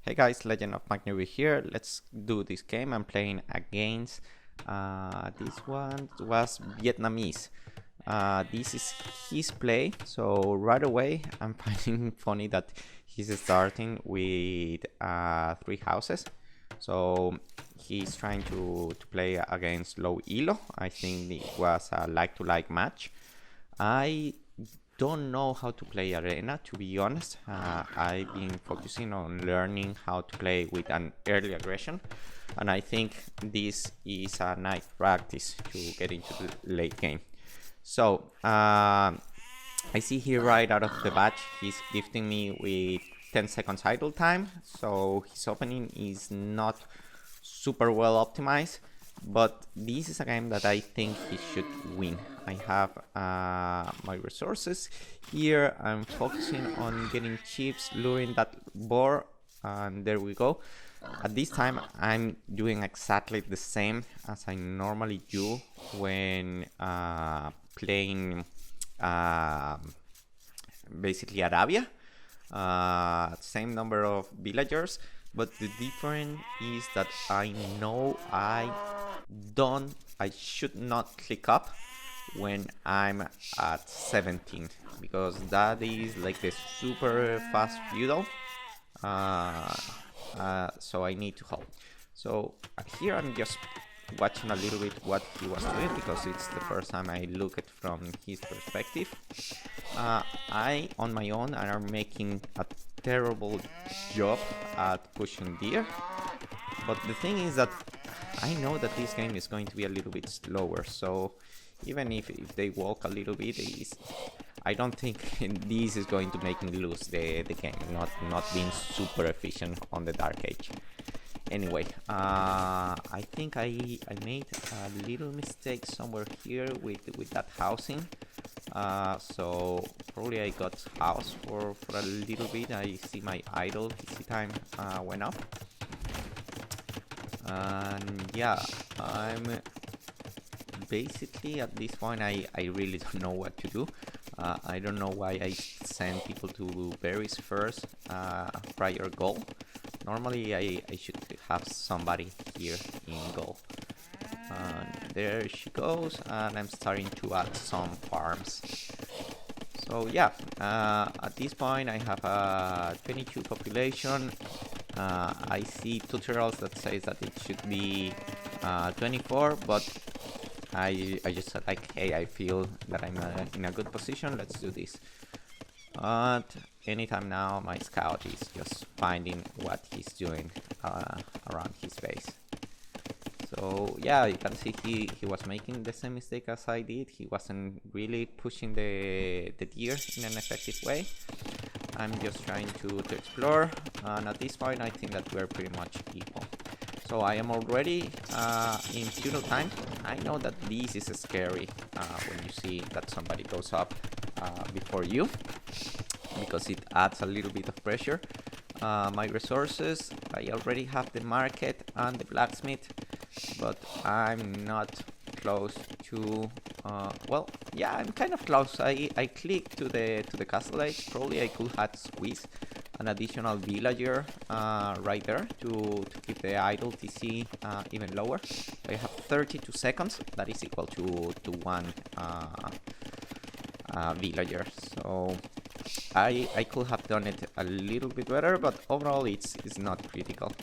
Hey guys, Legend of Magnery here. Let's do this game. I'm playing against this one was Vietnamese. This is his play, so right away I'm finding funny that he's starting with 3 houses. So he's trying to play against low elo. I think it was a like-to-like match. I don't know how to play arena, to be honest. I've been focusing on learning how to play with an early aggression, and I think this is a nice practice to get into the late game. So I see here right out of the batch he's gifting me with 10 seconds idle time, so his opening is not super well optimized, but this is a game that I think he should win. I have my resources here. I'm focusing on getting chips, luring that boar, and there we go. At this time I'm doing exactly the same as I normally do when playing basically Arabia. Same number of villagers, but the difference is that I know I should not click up when I'm at 17, because that is like the super fast feudal. So I need to hold. So here I'm just watching a little bit what he was doing, because it's the first time I look at from his perspective. I on my own are making a terrible job at pushing deer, but the thing is that I know that this game is going to be a little bit slower, so even if they walk a little bit, I don't think this is going to make me lose the game, not being super efficient on the Dark Age. Anyway, I think I made a little mistake somewhere here with that housing. So probably I got house for a little bit. I see my idle easy time went up. And yeah, I'm basically at this point I really don't know what to do. I don't know why I send people to berries first prior goal. Normally I should have somebody here in goal. And there she goes, and I'm starting to add some farms. So yeah, at this point I have a 22 population. I see tutorials that says that it should be 24, but I just said like, hey, I feel that I'm in a good position, let's do this. And anytime now my scout is just finding what he's doing around his base. So yeah, you can see he was making the same mistake as I did. He wasn't really pushing the deer in an effective way. I'm just trying to explore, and at this point I think that we're pretty much equal. So I am already in feudal time. I know that this is scary when you see that somebody goes up before you, because it adds a little bit of pressure. My resources, I already have the market and the blacksmith, but I'm not close to well, yeah, I'm kind of close. I clicked to the castle age. Probably I could have squeezed an additional villager right there to keep the idle TC even lower. I have 32 seconds. That is equal to one villager. So I could have done it a little bit better, but overall it's not critical.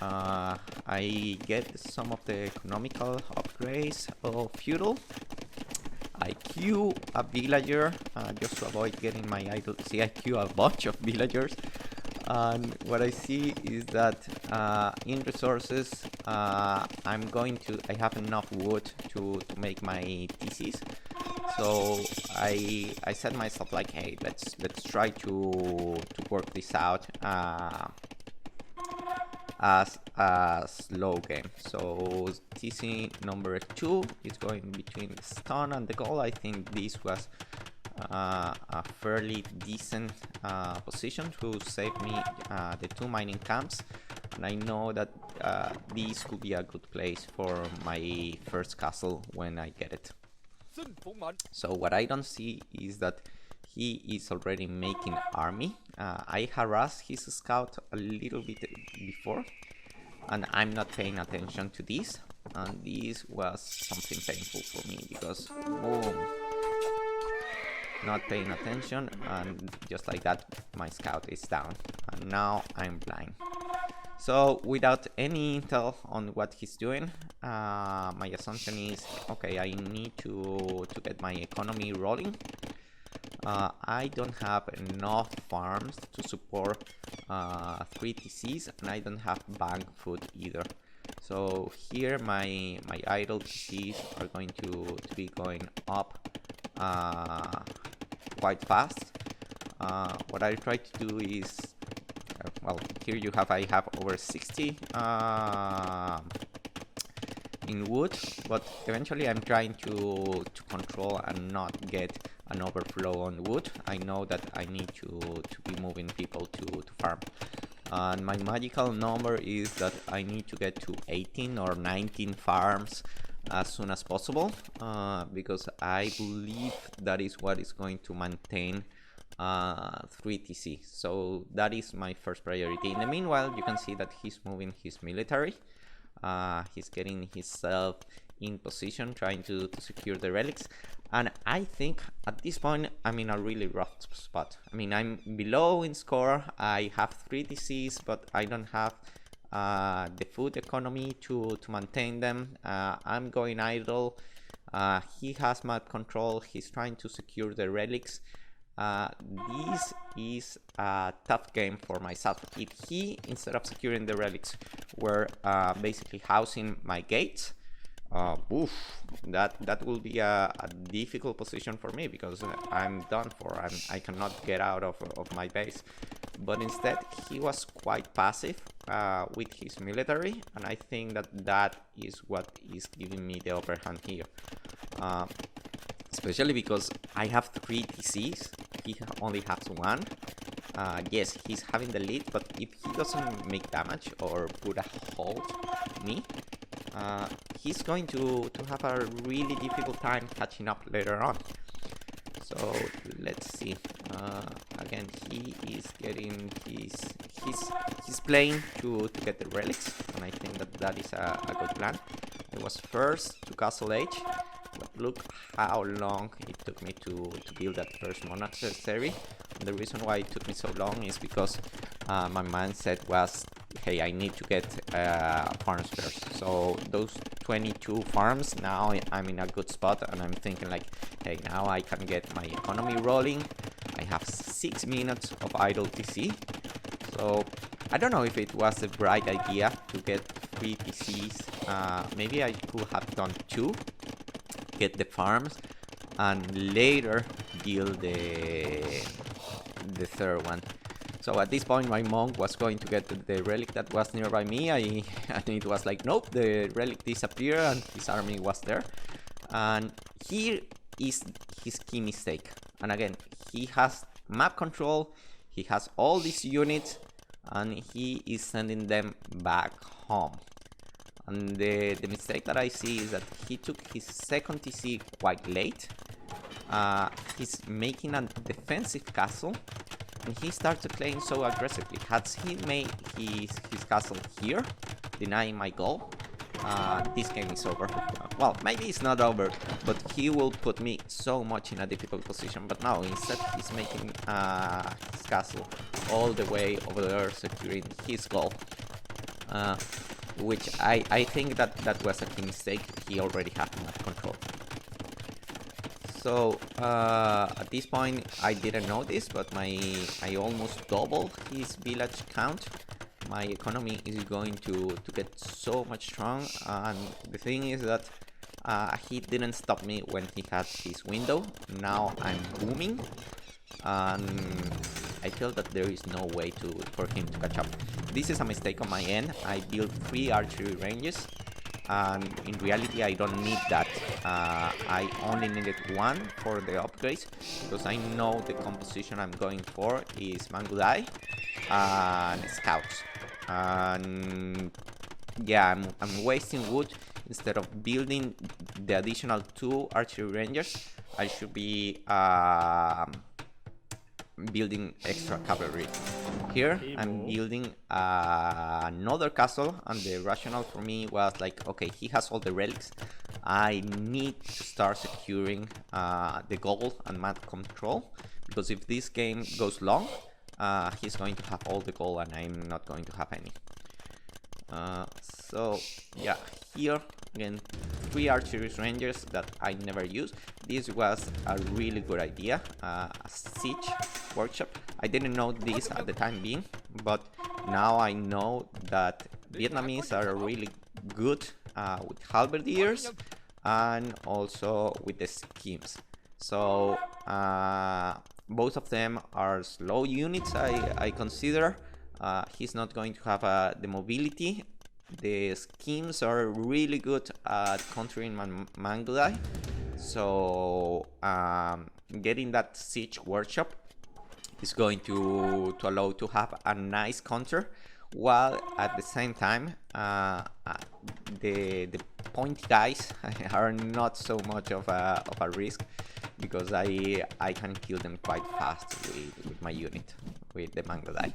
I get some of the economical upgrades of feudal. I queue a villager just to avoid getting my idle. See, I queue a bunch of villagers, and what I see is that in resources I have enough wood to make my TCs. So I set myself like, hey, let's try to work this out as a slow game. So TC number 2 is going between the stun and the goal. I think this was a fairly decent position to save me the 2 mining camps, and I know that this could be a good place for my first castle when I get it. So what I don't see is that he is already making army. I harassed his scout a little bit before, and I'm not paying attention to this, and this was something painful for me because boom, not paying attention, and just like that my scout is down, and now I'm blind. So without any intel on what he's doing, my assumption is, okay, I need to get my economy rolling. I don't have enough farms to support 3 TCs, and I don't have bank food either. So here my idle TCs are going to be going up quite fast. What I try to do is, well, here you have, I have over 60 in wood, but eventually I'm trying to control and not get an overflow on wood. I know that I need to be moving people to farm. And my magical number is that I need to get to 18 or 19 farms as soon as possible, because I believe that is what is going to maintain 3 TC. So that is my first priority. In the meanwhile, you can see that he's moving his military. He's getting himself in position, trying to secure the relics. And I think at this point I'm in a really rough spot. I mean, I'm below in score. I have 3 TCs, but I don't have the food economy to maintain them. I'm going idle. He has map control. He's trying to secure the relics. This is a tough game for myself. If he, instead of securing the relics, were basically housing my gates, oof, that will be a difficult position for me, because I'm done for. I cannot get out of my base. But instead, he was quite passive with his military, and I think that is what is giving me the upper hand here. Especially because I have 3 TCs, he only has 1. Yes, he's having the lead, but if he doesn't make damage or put a hold on me, he's going to have a really difficult time catching up later on. So let's see. Again, he is getting he's playing to get the relics, and I think that is a good plan. I was first to Castle Age, but look how long it took me to build that first monastery. And the reason why it took me so long is because my mindset was, hey, I need to get farms first. So those 22 farms, now I'm in a good spot, and I'm thinking like, hey, now I can get my economy rolling. I have 6 minutes of idle TC. So I don't know if it was the right idea to get 3 TCs. Maybe I could have done 2, get the farms, and later build the third one. So at this point, my monk was going to get the relic that was nearby me. And it was like, nope, the relic disappeared and his army was there. And here is his key mistake. And again, he has map control, he has all these units, and he is sending them back home. And the mistake that I see is that he took his second TC quite late. He's making a defensive castle, and he started playing so aggressively. Had he made his castle here, denying my goal, this game is over. Well, maybe it's not over, but he will put me so much in a difficult position. But now, instead, he's making his castle all the way over there, securing his goal. Which I think that was a key mistake. He already had enough control. So at this point I didn't know this, but I almost doubled his village count. My economy is going to get so much strong, and the thing is that he didn't stop me when he had his window. Now I'm booming, and I feel that there is no way for him to catch up. This is a mistake on my end. I built 3 archery ranges, and in reality I don't need that. I only needed 1 for the upgrades, because I know the composition I'm going for is Mangudai and scouts. And yeah, I'm wasting wood. Instead of building the additional 2 archery rangers, I should be building extra cavalry. Here I'm building another castle, and the rationale for me was like, okay, he has all the relics. I need to start securing the gold and map control, because if this game goes long, he's going to have all the gold and I'm not going to have any. So yeah, here again, 3 archery rangers that I never use. This was a really good idea, a siege workshop. I didn't know this at the time being, but now I know that Vietnamese are really good with halberdiers and also with the schemes. So both of them are slow units, I consider. He's not going to have the mobility. The schemes are really good at countering Mangudai. So getting that siege workshop is going to allow to have a nice counter, while at the same time the pointy guys are not so much of a risk, because I can kill them quite fast with my unit, with the Mangudai.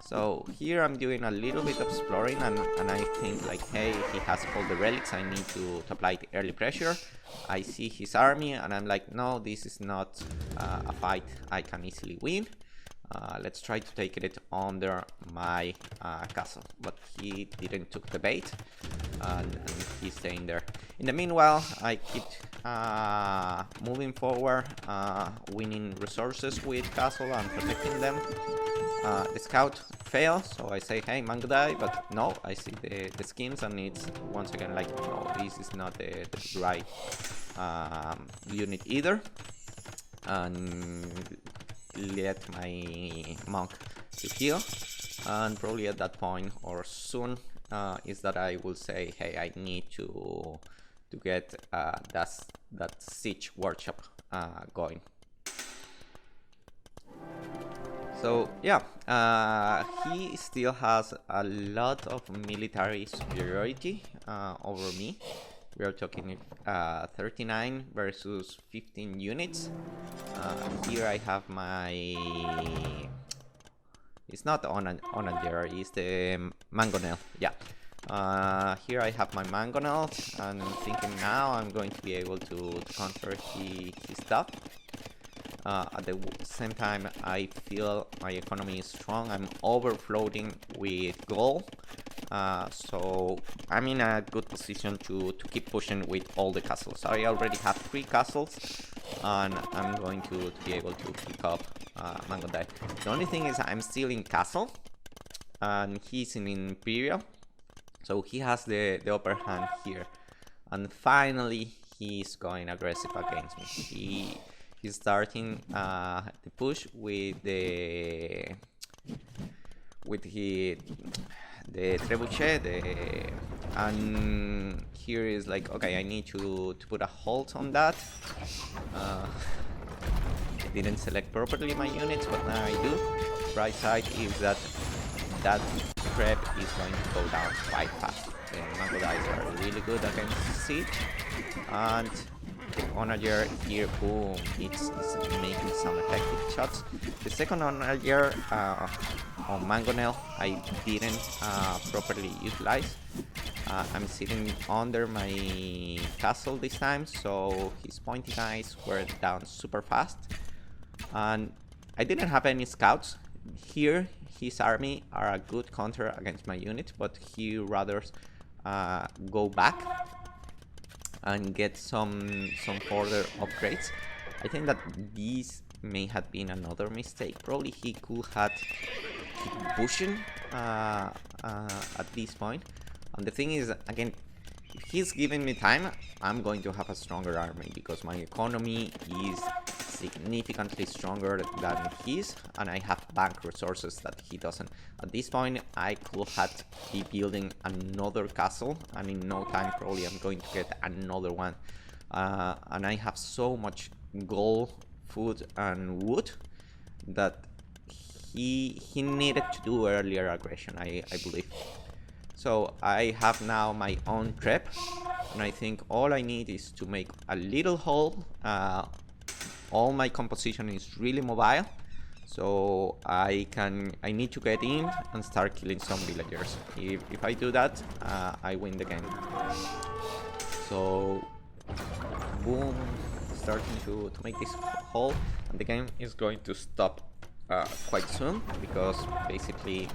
So here I'm doing a little bit of exploring, and I think like, hey, he has all the relics, I need to apply the early pressure. I see his army and I'm like, no, this is not a fight I can easily win. Let's try to take it under my castle. But he didn't took the bait, and he's staying there. In the meanwhile, I keep moving forward, winning resources with castle and protecting them. The scout fails, so I say, hey, Mangudai, but no, I see the schemes, and it's once again like, no, this is not the right unit either. And let my monk to heal, and probably at that point or soon is that I will say, hey, I need to get that siege workshop going. So yeah, he still has a lot of military superiority over me. We are talking 39 versus 15 units. Here I have my... It's not Onager, it's the Mangonel. Yeah. Here I have my Mangonel, and thinking now I'm going to be able to counter his stuff. At the same time, I feel my economy is strong. I'm overflowing with gold. So I'm in a good position to keep pushing with all the castles. I already have 3 castles, and I'm going to be able to pick up Mangudai. The only thing is I'm still in castle, and he's in Imperial, so he has the upper hand here. And finally, he's going aggressive against me. He's starting the push with the trebuchet, and here is like, okay, I need to put a halt on that. I didn't select properly my units, but now I do. Right side is that prep is going to go down quite fast. The Mangudais are really good against siege, and Onager here, boom, it's making some effective shots. The second Onager on Mangonel I didn't properly utilize. I'm sitting under my castle this time, so his pointy guys were down super fast, and I didn't have any scouts. Here his army are a good counter against my unit, but he rather go back and get some further upgrades. I think that this may have been another mistake. Probably he could have keep pushing at this point. And the thing is, again, if he's giving me time, I'm going to have a stronger army, because my economy is significantly stronger than his, and I have bank resources that he doesn't. At this point, I could have be building another castle, and in no time probably I'm going to get another one. And I have so much gold, food, and wood that he needed to do earlier aggression, I believe. So I have now my own trap, and I think all I need is to make a little hole. All my composition is really mobile, So I need to get in and start killing some villagers. If I do that, I win the game. So boom, starting to make this hole, and the game is going to stop quite soon, because basically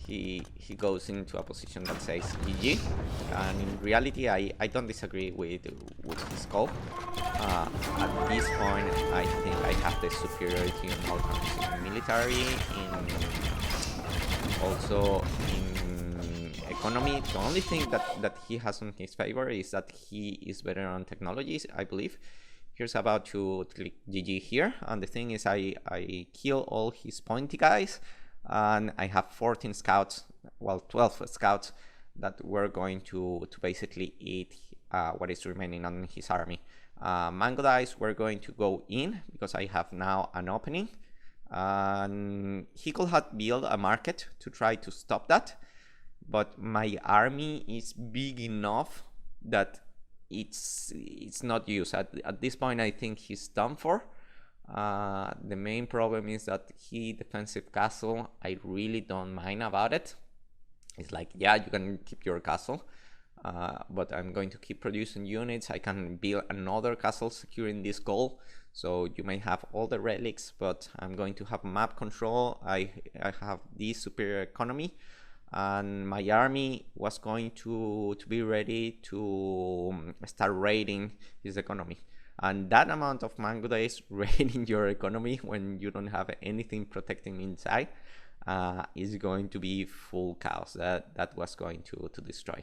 he goes into a position that says GG, and in reality I don't disagree with his call. At this point I think I have the superiority in all terms, in military, also in economy. The only thing that he has in his favor is that he is better on technologies, I believe. Here's about to click GG here, and the thing is I kill all his pointy guys, and I have 14 scouts, well 12 scouts that were going to basically eat what is remaining on his army. Mango dice were going to go in because I have now an opening, and he could have built a market to try to stop that, but my army is big enough that it's not used. At this point I think he's done for. The main problem is that he defensive castle, I really don't mind about it. It's like, yeah, you can keep your castle, but I'm going to keep producing units. I can build another castle securing this goal, so you may have all the relics, but I'm going to have map control. I have this superior economy, and my army was going to be ready to start raiding his economy. And that amount of mango days raiding your economy when you don't have anything protecting inside is going to be full chaos. That was going to destroy.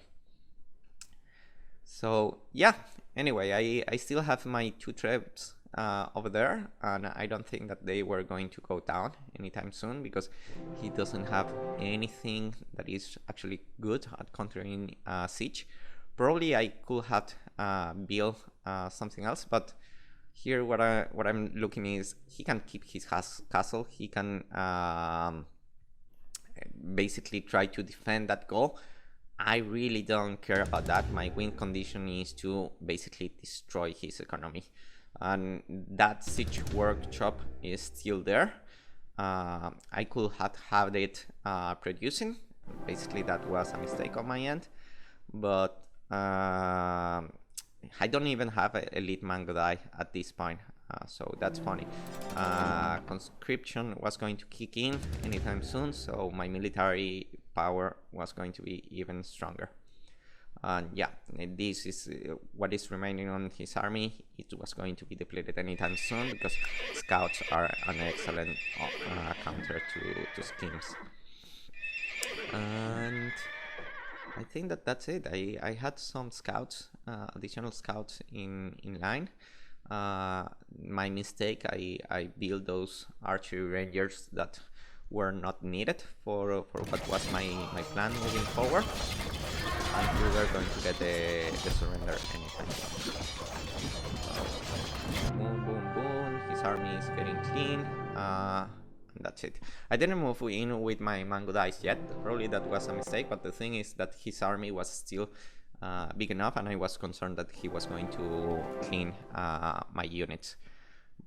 So yeah, anyway, I still have my 2 troops over there, and I don't think that they were going to go down anytime soon, because he doesn't have anything that is actually good at countering siege. Probably I could have built something else, but here what I'm looking is he can keep his castle. He can basically try to defend that goal. I really don't care about that. My win condition is to basically destroy his economy, and that siege workshop is still there. I could have had it producing. Basically that was a mistake on my end, but I don't even have an elite mango die at this point, so that's funny. Conscription was going to kick in anytime soon, so my military power was going to be even stronger. And yeah, this is what is remaining on his army. It was going to be depleted anytime soon, because scouts are an excellent counter to schemes. And I think that's it. I had some scouts, additional scouts in line. My mistake, I built those archery rangers that were not needed for what was my plan moving forward, and we were going to get the surrender anytime. Boom, boom, boom. His army is getting clean. And that's it. I didn't move in with my mango dice yet. Probably that was a mistake, but the thing is that his army was still big enough, and I was concerned that he was going to clean my units.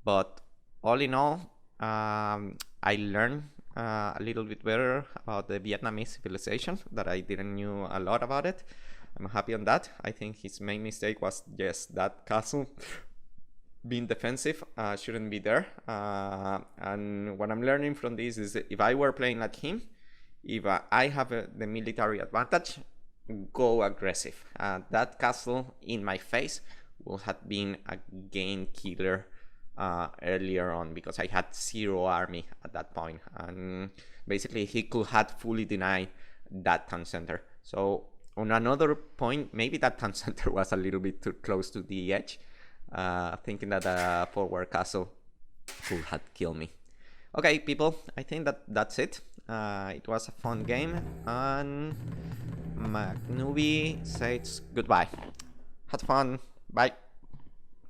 But all in all, I learned a little bit better about the Vietnamese civilization, that I didn't knew a lot about it. I'm happy on that. I think his main mistake was just that castle being defensive shouldn't be there. And what I'm learning from this is that if I were playing like him, if I have the military advantage, go aggressive. That castle in my face would have been a game killer earlier on, because I had 0 army at that point, and basically he could have fully denied that town center. So on another point, maybe that town center was a little bit too close to the edge, thinking that a forward castle could have killed me. Okay, people, I think that's it. It was a fun game, and McNuby says goodbye. Had fun. Bye.